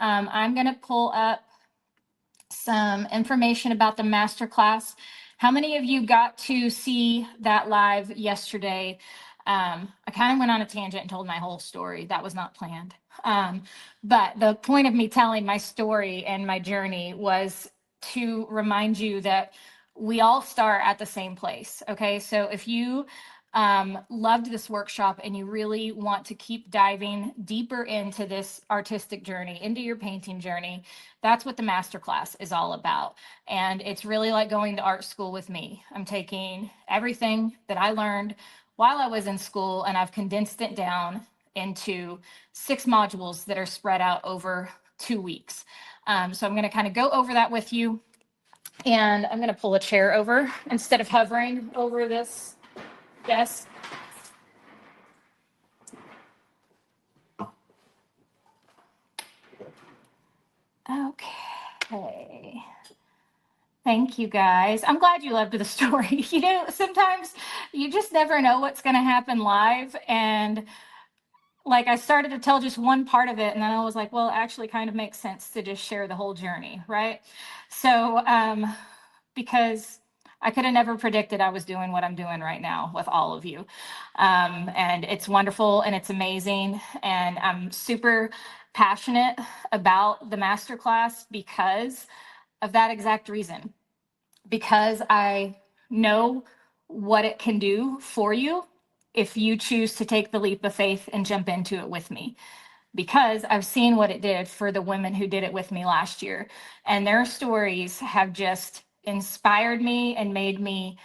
I'm going to pull up some information about the masterclass. How many of you got to see that live yesterday? I kind of went on a tangent and told my whole story. That was not planned. But the point of me telling my story and my journey was to remind you that we all start at the same place. Okay. So if you loved this workshop and you really want to keep diving deeper into this artistic journey, into your painting journey, that's what the masterclass is all about. And it's really like going to art school with me. I'm taking everything that I learned while I was in school and I've condensed it down into 6 modules that are spread out over 2 weeks. So I'm going to kind of go over that with you. And I'm going to pull a chair over instead of hovering over this desk. Okay. Thank you, guys. I'm glad you loved the story. You know, sometimes you just never know what's going to happen live. And like I started to tell just one part of it, and then I was like, well, it actually kind of makes sense to just share the whole journey, right? So, because I could have never predicted I was doing what I'm doing right now with all of you. And it's wonderful and it's amazing. And I'm super passionate about the masterclass because of that exact reason. Because I know what it can do for you if you choose to take the leap of faith and jump into it with me. Because I've seen what it did for the women who did it with me last year. And their stories have just inspired me and made me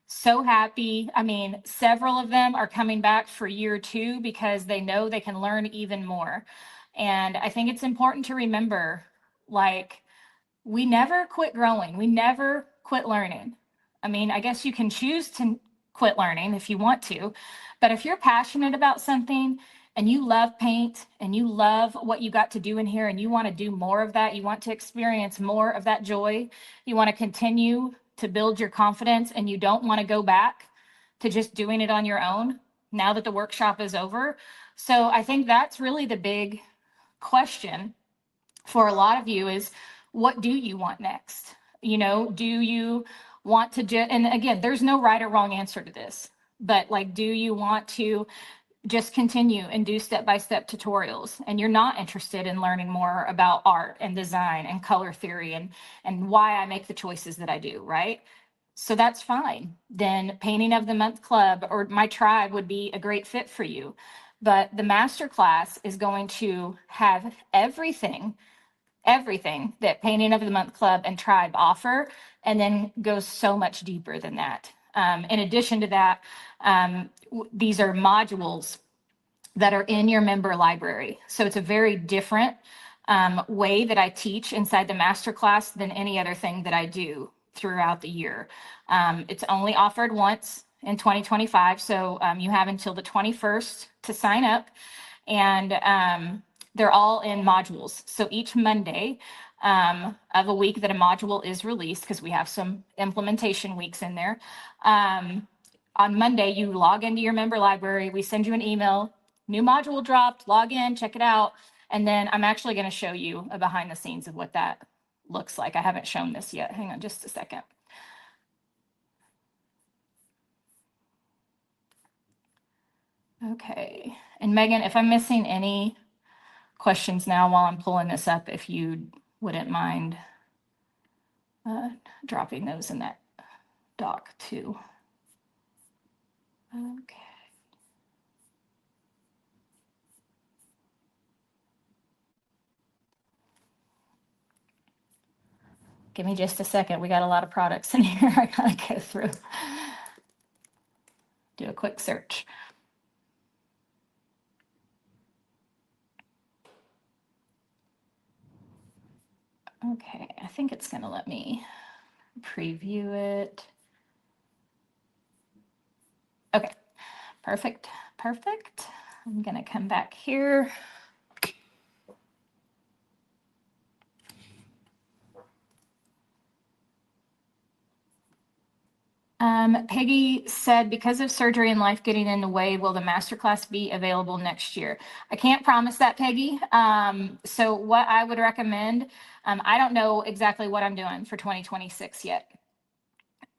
so happy. I mean, several of them are coming back for year 2 because they know they can learn even more. And I think it's important to remember, like, we never quit growing. We never quit learning. I mean, I guess you can choose to quit learning if you want to, but if you're passionate about something and you love paint and you love what you got to do in here and you want to do more of that, you want to experience more of that joy, you want to continue to build your confidence and you don't want to go back to just doing it on your own now that the workshop is over. So I think that's really the big question for a lot of you is, what do you want next? You know, do you want to just, and again, there's no right or wrong answer to this, but like, do you want to just continue and do step-by-step tutorials and you're not interested in learning more about art and design and color theory and why I make the choices that I do, right? So that's fine. Then Painting of the Month Club or my tribe would be a great fit for you. But the masterclass is going to have everything that Painting of the Month Club and Tribe offer, and then goes so much deeper than that. In addition to that, these are modules that are in your member library. So it's a very different way that I teach inside the masterclass than any other thing that I do throughout the year. It's only offered once in 2025, so you have until the 21st to sign up, and they're all in modules. So each Monday of a week that a module is released, because we have some implementation weeks in there, on Monday, you log into your member library. We send you an email, new module dropped, log in, check it out. And then I'm actually going to show you a behind the scenes of what that looks like. I haven't shown this yet. Hang on just a second. Okay. And Megan, if I'm missing any questions now while I'm pulling this up, if you wouldn't mind dropping those in that doc too. Okay. Give me just a second. We got a lot of products in here. I gotta go through. Do a quick search. Okay, I think it's gonna let me preview it. Okay, perfect. I'm gonna come back here. Peggy said, because of surgery and life getting in the way, will the masterclass be available next year? I can't promise that, Peggy. So what I would recommend, I don't know exactly what I'm doing for 2026 yet,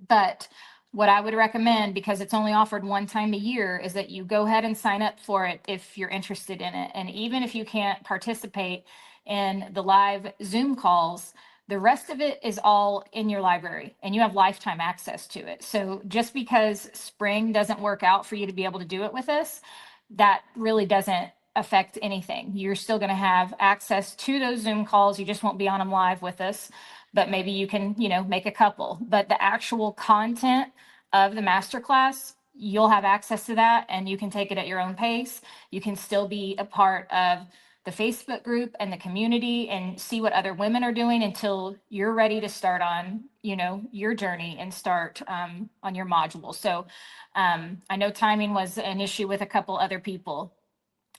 but what I would recommend, because it's only offered one time a year, is that you go ahead and sign up for it if you're interested in it. And even if you can't participate in the live Zoom calls, the rest of it is all in your library and you have lifetime access to it. So just because spring doesn't work out for you to be able to do it with us, that really doesn't affect anything. You're still going to have access to those Zoom calls. You just won't be on them live with us, but maybe you can, make a couple. But the actual content of the masterclass, you'll have access to that and you can take it at your own pace. You can still be a part of the Facebook group and the community and see what other women are doing until you're ready to start on, your journey and start on your module. So I know timing was an issue with a couple other people,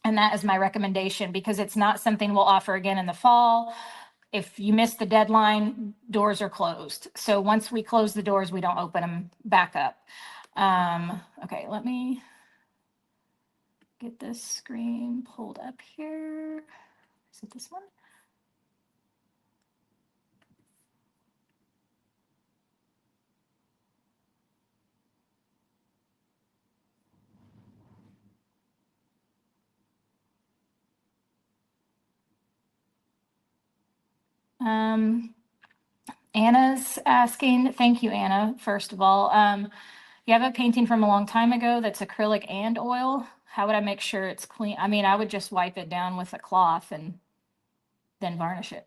and that is my recommendation, because it's not something we'll offer again in the fall. If you miss the deadline, doors are closed. So once we close the doors, we don't open them back up. Okay, let me get this screen pulled up here. Is it this one? Anna's asking, thank you, Anna, first of all. You have a painting from a long time ago that's acrylic and oil. How would I make sure it's clean? I mean, I would just wipe it down with a cloth and then varnish it.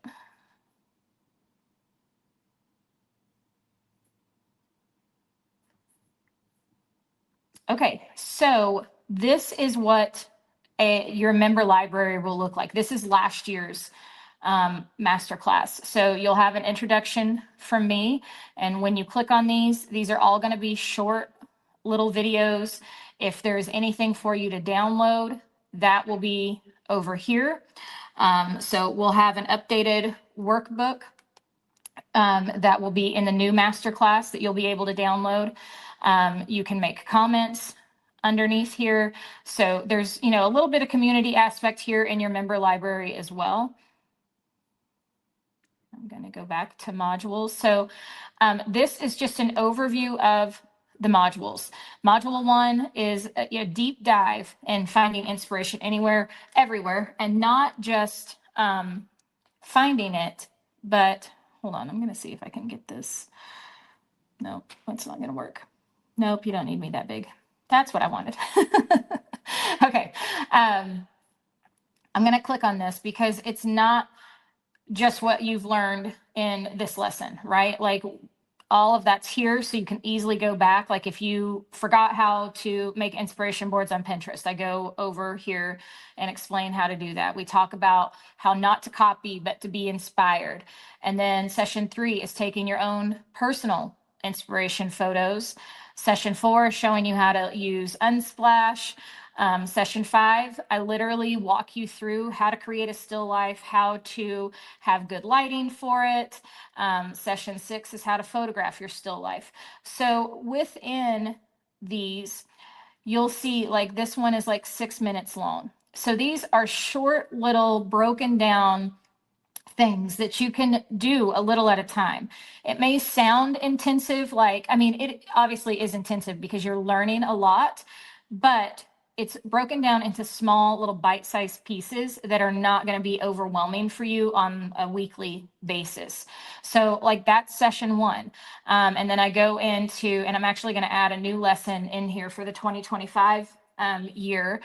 Okay, so this is what your member library will look like. This is last year's masterclass. So you'll have an introduction from me. And when you click on these are all going to be short little videos. If there's anything for you to download, that will be over here. So we'll have an updated workbook that will be in the new masterclass that you'll be able to download. You can make comments underneath here. So there's, a little bit of community aspect here in your member library as well. I'm going to go back to modules. So this is just an overview of the modules. Module 1 is a deep dive in finding inspiration anywhere, everywhere, and not just finding it, but hold on, I'm going to see if I can get this. Nope, that's not going to work. Nope, you don't need me that big. That's what I wanted. Okay. I'm going to click on this because it's not just what you've learned in this lesson, right? Like all of that's here, so you can easily go back. Like if you forgot how to make inspiration boards on Pinterest, I go over here and explain how to do that. We talk about how not to copy, but to be inspired. And then session 3 is taking your own personal inspiration photos. Session 4 is showing you how to use Unsplash. Session 5, I literally walk you through how to create a still life, how to have good lighting for it. Session 6 is how to photograph your still life. So within these, you'll see like this one is like 6 minutes long. So these are short little broken down things that you can do a little at a time. It may sound intensive, it obviously is intensive because you're learning a lot, but it's broken down into small little bite-sized pieces that are not going to be overwhelming for you on a weekly basis. So like that's session 1. And then I go into, and I'm actually going to add a new lesson in here for the 2025 year.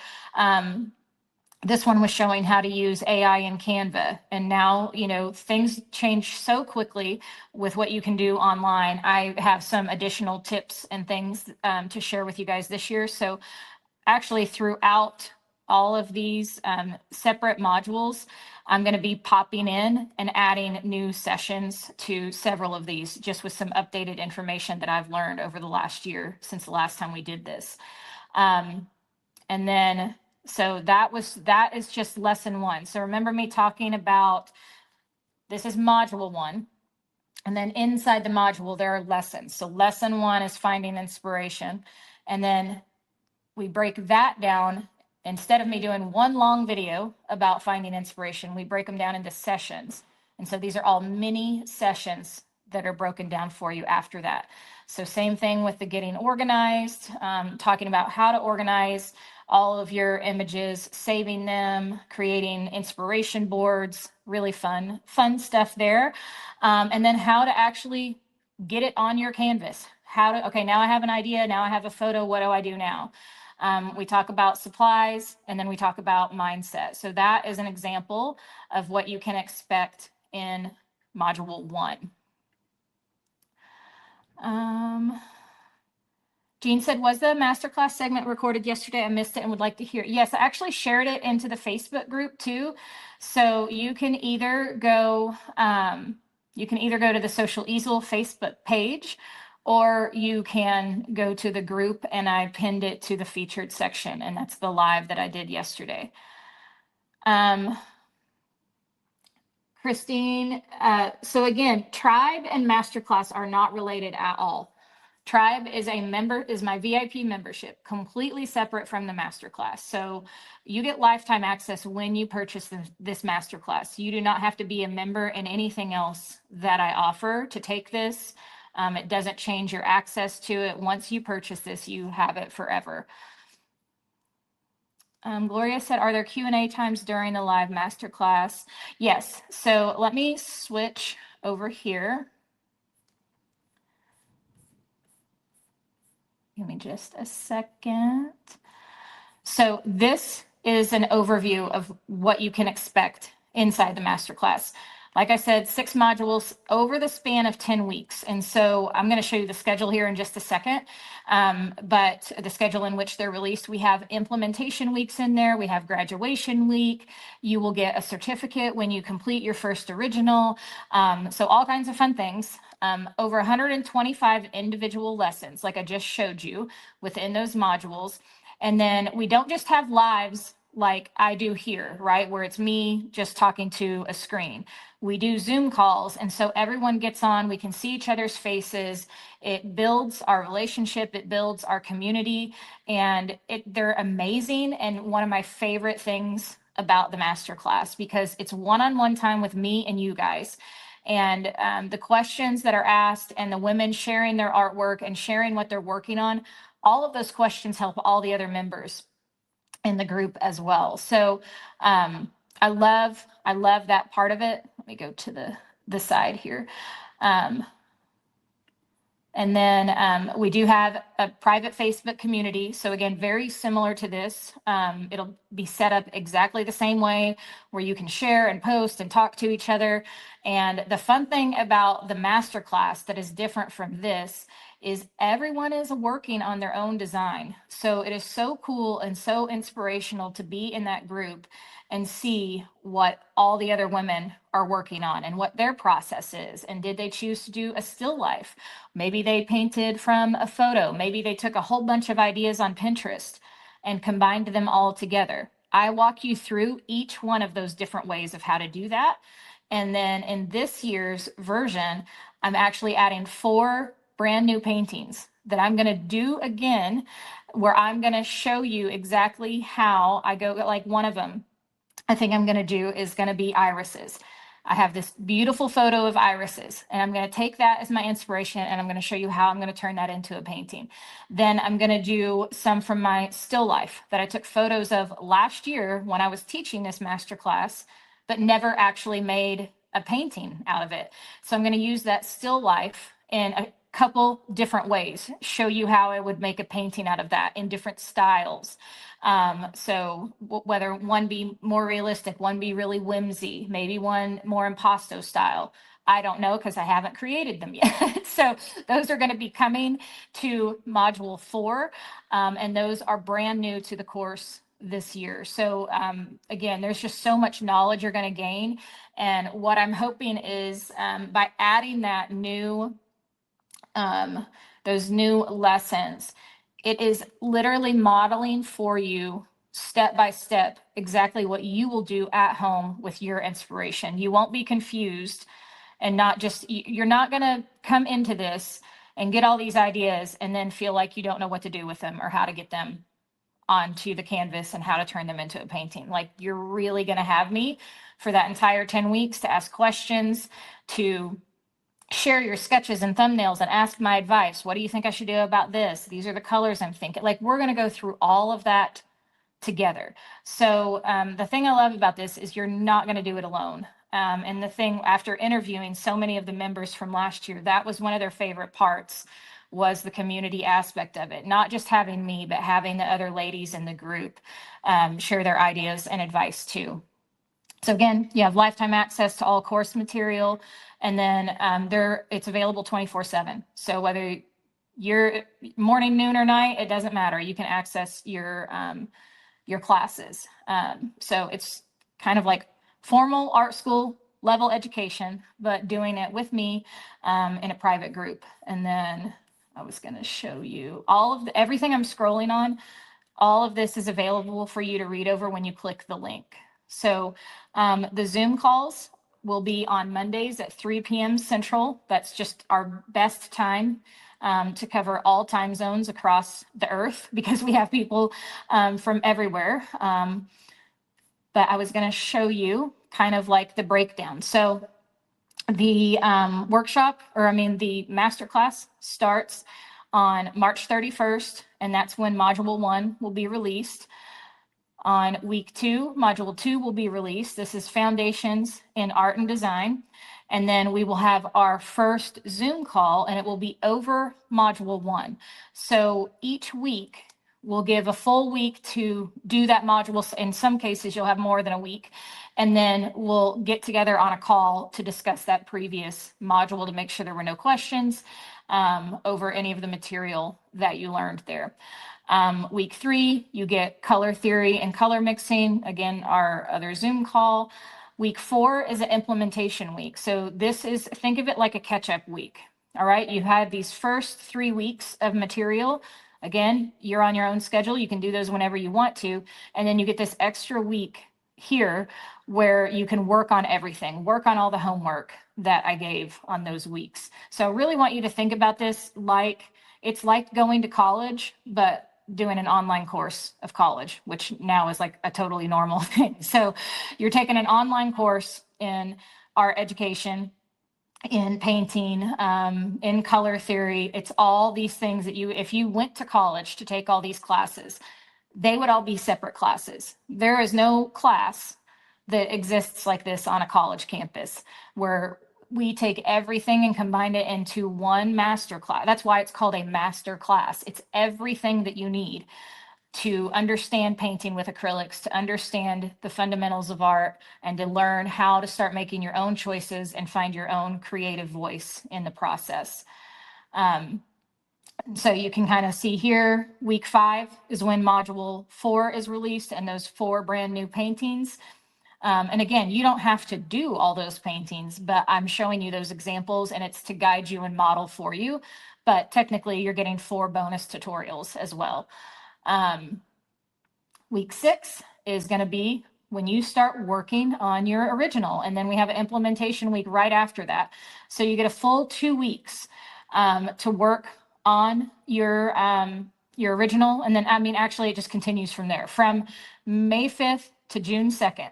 This one was showing how to use AI in Canva. And now, things change so quickly with what you can do online. I have some additional tips and things to share with you guys this year. So actually throughout all of these separate modules, I'm going to be popping in and adding new sessions to several of these, just with some updated information that I've learned over the last year since the last time we did this. And then, so that is just lesson 1. So remember me talking about, this is module 1. And then inside the module, there are lessons. So lesson 1 is finding inspiration. And then we break that down. Instead of me doing one long video about finding inspiration, we break them down into sessions. And so these are all mini sessions that are broken down for you after that. So same thing with the getting organized, talking about how to organize all of your images, saving them, creating inspiration boards, really fun stuff there. And then how to actually get it on your canvas. Okay, now I have an idea, now I have a photo, what do I do now? We talk about supplies, and then we talk about mindset. So that is an example of what you can expect in module 1. Jean said, was the masterclass segment recorded yesterday? I missed it and would like to hear it. Yes, I actually shared it into the Facebook group too. So you can either go to the Social Easel Facebook page, or you can go to the group, and I pinned it to the featured section, and that's the live that I did yesterday. Christine, so again, Tribe and Masterclass are not related at all. Tribe is my VIP membership, completely separate from the Masterclass. So you get lifetime access when you purchase this Masterclass. You do not have to be a member in anything else that I offer to take this. It doesn't change your access to it. Once you purchase this, you have it forever. Gloria said, are there Q&A times during the live masterclass? Yes. So let me switch over here. Give me just a second. So this is an overview of what you can expect inside the masterclass. Like I said, 6 modules over the span of 10 weeks. And so I'm going to show you the schedule here in just a second. But the schedule in which they're released, we have implementation weeks in there. We have graduation week. You will get a certificate when you complete your first original. So all kinds of fun things. Over 125 individual lessons, like I just showed you, within those modules. And then we don't just have lives like I do here, right, where it's me just talking to a screen. We do Zoom calls, and so everyone gets on, we can see each other's faces. It builds our relationship, it builds our community, and they're amazing. And one of my favorite things about the masterclass, because it's one-on-one time with me and you guys. And the questions that are asked, and the women sharing their artwork and sharing what they're working on, all of those questions help all the other members in the group as well. So I love that part of it. Let me go to the side here. And then we do have a private Facebook community. So again, very similar to this. It'll be set up exactly the same way, where you can share and post and talk to each other. And the fun thing about the masterclass that is different from this is everyone is working on their own design. So it is so cool and so inspirational to be in that group and see what all the other women are working on and what their process is. And did they choose to do a still life? Maybe they painted from a photo. Maybe they took a whole bunch of ideas on Pinterest and combined them all together. I walk you through each one of those different ways of how to do that. And then in this year's version, I'm actually adding 4 brand new paintings that I'm going to do again, where I'm going to show you exactly how I go. Like one of them, I think I'm going to do is going to be irises. I have this beautiful photo of irises, and I'm going to take that as my inspiration, and I'm going to show you how I'm going to turn that into a painting. Then I'm going to do some from my still life that I took photos of last year when I was teaching this masterclass, but never actually made a painting out of it. So I'm going to use that still life in a couple different ways, show you how I would make a painting out of that in different styles. So whether one be more realistic, one be really whimsy, maybe one more impasto style, I don't know, because I haven't created them yet. So those are going to be coming to module 4, and those are brand new to the course this year. So again, there's just so much knowledge you're going to gain. And what I'm hoping is by adding that those new lessons, it is literally modeling for you step by step exactly what you will do at home with your inspiration. You won't be confused and not just, you're not going to come into this and get all these ideas and then feel like you don't know what to do with them or how to get them onto the canvas and how to turn them into a painting. Like, you're really going to have me for that entire 10 weeks to ask questions, to share your sketches and thumbnails and ask my advice. What do you think I should do about this? These are the colors I'm thinking. Like, we're going to go through all of that together. So the thing I love about this is you're not going to do it alone. And the thing, after interviewing so many of the members from last year, that was one of their favorite parts, was the community aspect of it. Not just having me, but having the other ladies in the group share their ideas and advice too. So again, you have lifetime access to all course material, and then it's available 24/7. So whether you're morning, noon, or night, it doesn't matter. You can access your classes. So it's kind of like formal art school level education, but doing it with me in a private group. And then I was going to show you everything I'm scrolling on. All of this is available for you to read over when you click the link. So the Zoom calls will be on Mondays at 3 p.m. Central. That's just our best time to cover all time zones across the earth, because we have people from everywhere. But I was going to show you kind of like the breakdown. So the the masterclass starts on March 31st, and that's when Module 1 will be released. On week 2, Module 2 will be released. This is Foundations in Art and Design. And then we will have our first Zoom call, and it will be over Module 1. So each week, we'll give a full week to do that module. In some cases, you'll have more than a week. And then we'll get together on a call to discuss that previous module to make sure there were no questions over any of the material that you learned there. Week 3, you get color theory and color mixing. Again, our other Zoom call. Week 4 is an implementation week. So think of it like a catch-up week. All right, you had these first 3 weeks of material. Again, you're on your own schedule. You can do those whenever you want to. And then you get this extra week here where you can work on everything, work on all the homework that I gave on those weeks. So I really want you to think about this like it's like going to college, but doing an online course of college, which now is like a totally normal thing. So you're taking an online course in art education, in painting, in color theory. It's all these things that if you went to college to take all these classes, they would all be separate classes. There is no class that exists like this on a college campus where we take everything and combine it into one master class. That's why it's called a master class. It's everything that you need to understand painting with acrylics, to understand the fundamentals of art, and to learn how to start making your own choices and find your own creative voice in the process. So you can kind of see here, week 5 is when module 4 is released, and those 4 brand new paintings. And again, you don't have to do all those paintings, but I'm showing you those examples, and it's to guide you and model for you. But technically, you're getting 4 bonus tutorials as well. Week 6 is going to be when you start working on your original, and then we have an implementation week right after that. So you get a full 2 weeks to work on your original, and then actually it just continues from there. From May 5th to June 2nd,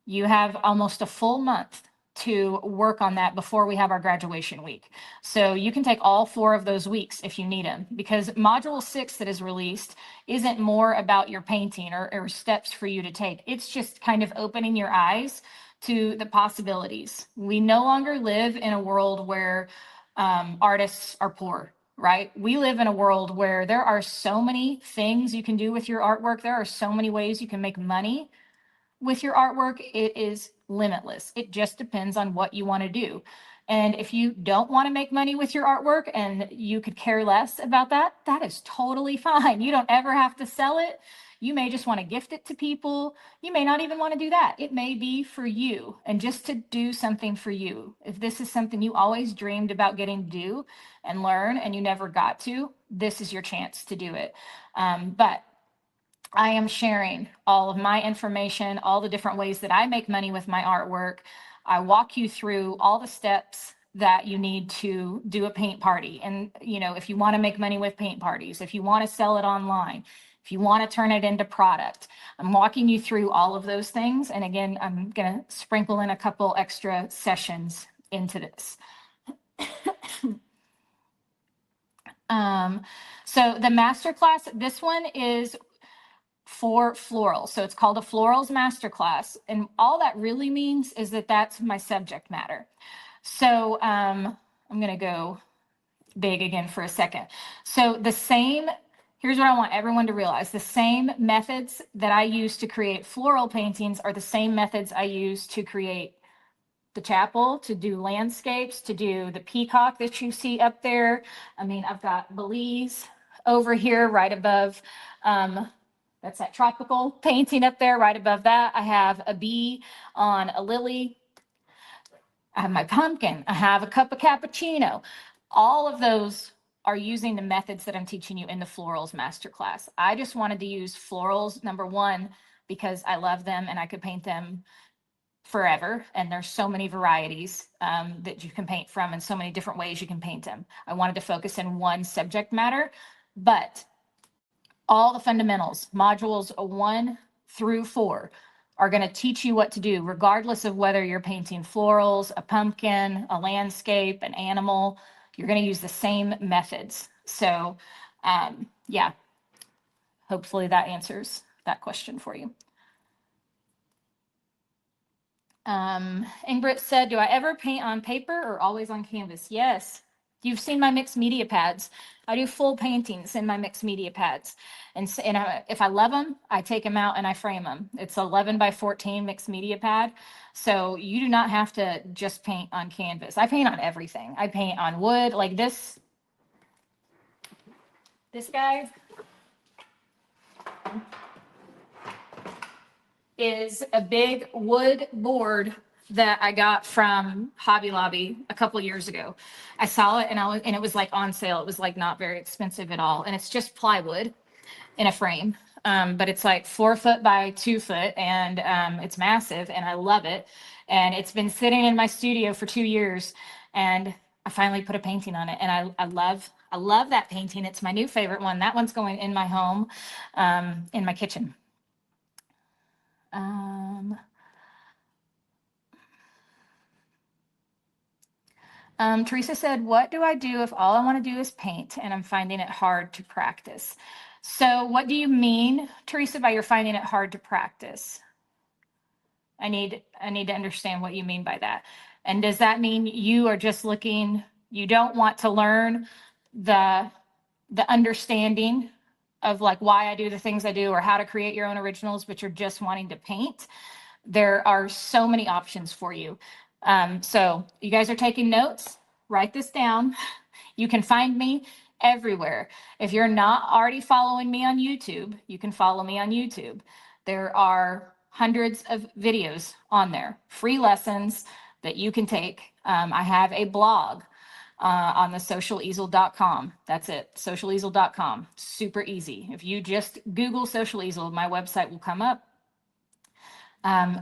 you have almost a full month to work on that before we have our graduation week. So you can take all 4 of those weeks if you need them, because module 6 that is released isn't more about your painting or steps for you to take. It's just kind of opening your eyes to the possibilities. We no longer live in a world where artists are poor, right? We live in a world where there are so many things you can do with your artwork. There are so many ways you can make money with your artwork. It is limitless. It just depends on what you want to do. And if you don't want to make money with your artwork and you could care less about that, that is totally fine. You don't ever have to sell it. You may just want to gift it to people. You may not even want to do that. It may be for you and just to do something for you. If this is something you always dreamed about getting to do and learn and you never got to, this is your chance to do it. But I am sharing all of my information, all the different ways that I make money with my artwork. I walk you through all the steps that you need to do a paint party. And, you know, if you want to make money with paint parties, if you want to sell it online, if you want to turn it into product, I'm walking you through all of those things. And again, I'm going to sprinkle in a couple extra sessions into this. So the masterclass, this one is for florals. So it's called a Florals Masterclass. And all that really means is that that's my subject matter. So I'm going to go big again for a second. So here's what I want everyone to realize. The same methods that I use to create floral paintings are the same methods I use to create the chapel, to do landscapes, to do the peacock that you see up there. I mean, I've got Belize over here right above, that's that tropical painting up there right above that. I have a bee on a lily. I have my pumpkin. I have a cup of cappuccino. All of those are using the methods that I'm teaching you in the Florals Masterclass. I just wanted to use florals, number one, because I love them and I could paint them forever. And there's so many varieties that you can paint from and so many different ways you can paint them. I wanted to focus in one subject matter, but all the fundamentals, modules 1 through 4, are going to teach you what to do, regardless of whether you're painting florals, a pumpkin, a landscape, an animal. You're going to use the same methods. So yeah, hopefully that answers that question for you. Ingrid said, do I ever paint on paper or always on canvas? Yes. You've seen my mixed media pads. I do full paintings in my mixed media pads. And if I love them, I take them out and I frame them. It's 11 by 14 mixed media pad. So you do not have to just paint on canvas. I paint on everything. I paint on wood like this guy is a big wood board that I got from Hobby Lobby a couple years ago. I saw it and it was like on sale. It was like not very expensive at all. And it's just plywood in a frame. But it's like 4 foot by 2 foot and it's massive and I love it. And it's been sitting in my studio for 2 years and I finally put a painting on it. And I love that painting. It's my new favorite one. That one's going in my home, in my kitchen. Teresa said, what do I do if all I want to do is paint and I'm finding it hard to practice? So what do you mean, Teresa, by you're finding it hard to practice? I need to understand what you mean by that. And does that mean you are just looking, you don't want to learn the understanding of like why I do the things I do or how to create your own originals, but you're just wanting to paint? There are so many options for you. So you guys are taking notes, write this down. You can find me everywhere. If you're not already following me on YouTube, you can follow me on YouTube. There are hundreds of videos on there, free lessons that you can take. I have a blog on the socialeasel.com. That's it, socialeasel.com. Super easy. If you just Google Social Easel, my website will come up.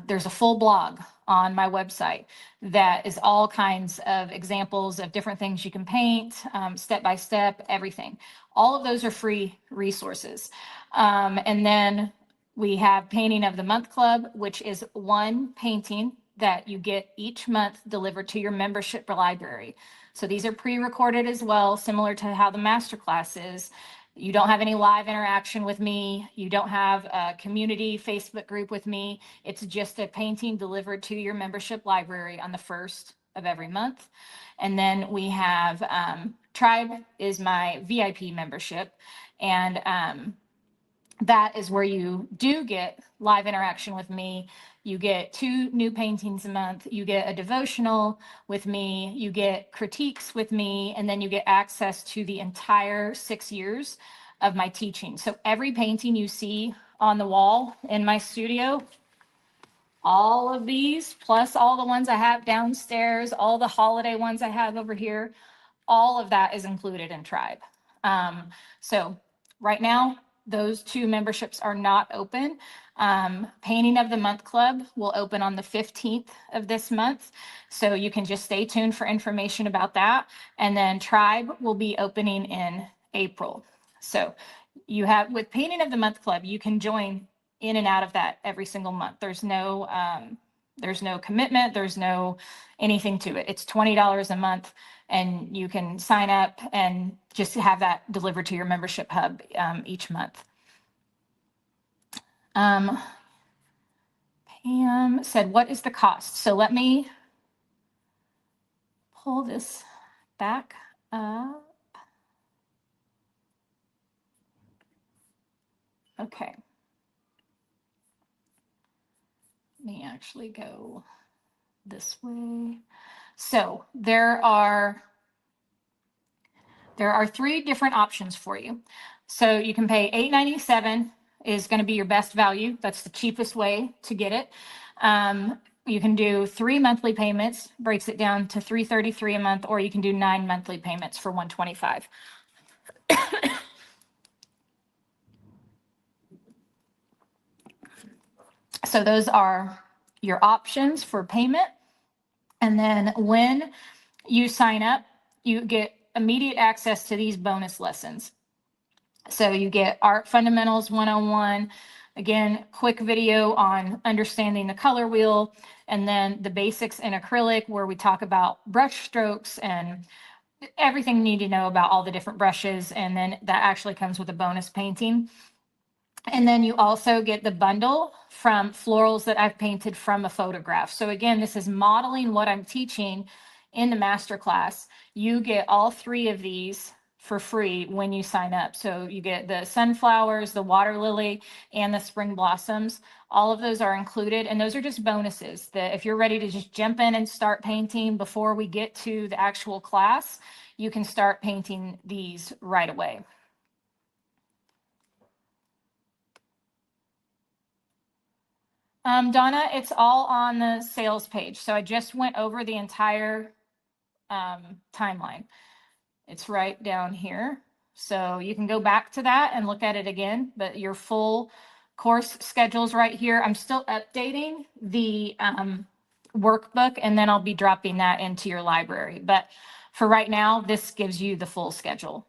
There's a full blog on my website that is all kinds of examples of different things you can paint, step by step, everything. All of those are free resources. And then we have Painting of the Month Club, which is one painting that you get each month delivered to your membership library. So these are pre-recorded as well, similar to how the masterclass is. You don't have any live interaction with me. You don't have a community Facebook group with me. It's just a painting delivered to your membership library on the 1st of every month. And then we have Tribe is my VIP membership. And that is where you do get live interaction with me. You get 2 new paintings a month. You get a devotional with me. You get critiques with me. And then you get access to the entire 6 years of my teaching. So every painting you see on the wall in my studio, all of these, plus all the ones I have downstairs, all the holiday ones I have over here, all of that is included in Tribe. So right now, those two memberships are not open. Painting of the Month Club will open on the 15th of this month. So you can just stay tuned for information about that. And then Tribe will be opening in April. So you have, with Painting of the Month Club, you can join in and out of that every single month. There's no commitment. There's no anything to it. It's $20 a month, and you can sign up and just have that delivered to your membership hub each month. Pam said, what is the cost? So let me pull this back up. Okay. Let me actually go this way. So there are 3 different options for you. So you can pay $8.97 is going to be your best value. That's the cheapest way to get it. You can do 3 monthly payments, breaks it down to $333 a month, or you can do 9 monthly payments for $125. So those are your options for payment. And then when you sign up, you get immediate access to these bonus lessons. So you get Art Fundamentals 101, again, quick video on understanding the color wheel, and then the basics in acrylic, where we talk about brush strokes and everything you need to know about all the different brushes. And then that actually comes with a bonus painting. And then you also get the bundle from florals that I've painted from a photograph. So again, this is modeling what I'm teaching in the masterclass. You get all 3 of these for free when you sign up. So you get the sunflowers, the water lily, and the spring blossoms. All of those are included, and those are just bonuses that if you're ready to just jump in and start painting before we get to the actual class, you can start painting these right away. Donna, it's all on the sales page. So I just went over the entire timeline. It's right down here. So you can go back to that and look at it again, but your full course schedule's right here. I'm still updating the workbook, and then I'll be dropping that into your library. But for right now, this gives you the full schedule.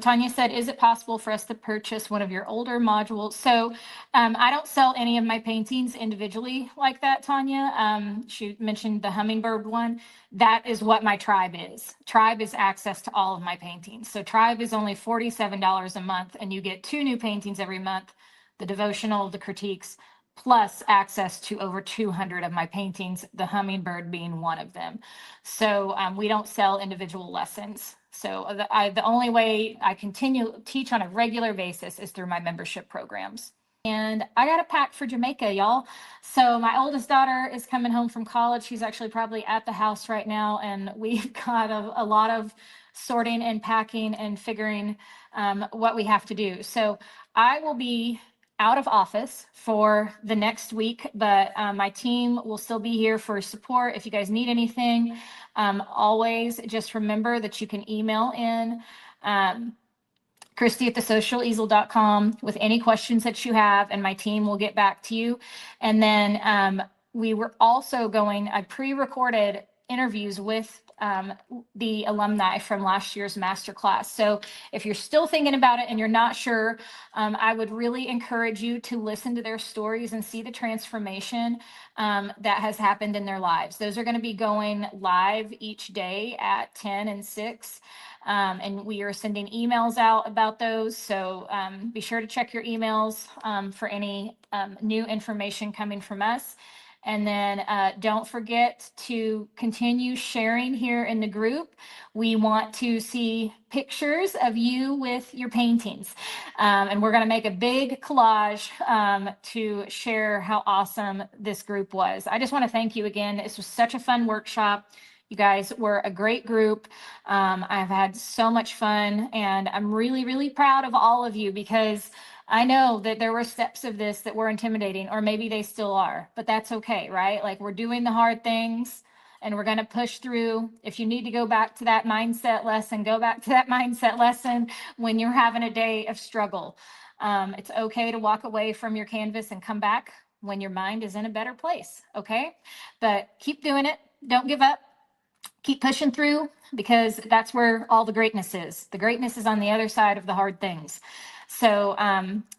Tanya said, is it possible for us to purchase one of your older modules? So I don't sell any of my paintings individually like that, Tanya. She mentioned the hummingbird one. That is what my Tribe is. Tribe is access to all of my paintings. So Tribe is only $47 a month, and you get 2 new paintings every month, the devotional, the critiques, plus access to over 200 of my paintings, the hummingbird being one of them. So we don't sell individual lessons. So the only way I continue teach on a regular basis is through my membership programs. And I got a pack for Jamaica, y'all. So my oldest daughter is coming home from college. She's actually probably at the house right now. And we've got a lot of sorting and packing and figuring what we have to do. So I will be out of office for the next week, but my team will still be here for support. If you guys need anything, always just remember that you can email in Christie@thesocialeasel.com with any questions that you have, and my team will get back to you. And then we were also I pre-recorded interviews with the alumni from last year's masterclass. So if you're still thinking about it and you're not sure, I would really encourage you to listen to their stories and see the transformation that has happened in their lives. Those are going to be going live each day at 10 and 6. And we are sending emails out about those. So be sure to check your emails for any new information coming from us. And then don't forget to continue sharing here in the group. We want to see pictures of you with your paintings. And we're going to make a big collage to share how awesome this group was. I just want to thank you again. This was such a fun workshop. You guys were a great group. I've had so much fun, and I'm really, really proud of all of you, because I know that there were steps of this that were intimidating, or maybe they still are, but that's okay, right? Like, we're doing the hard things and we're going to push through. If you need to go back to that mindset lesson, go back to that mindset lesson when you're having a day of struggle. It's okay to walk away from your canvas and come back when your mind is in a better place. Okay. But keep doing it. Don't give up. Keep pushing through, because that's where all the greatness is. The greatness is on the other side of the hard things. So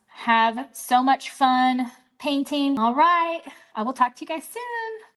have so much fun painting. All right. I will talk to you guys soon.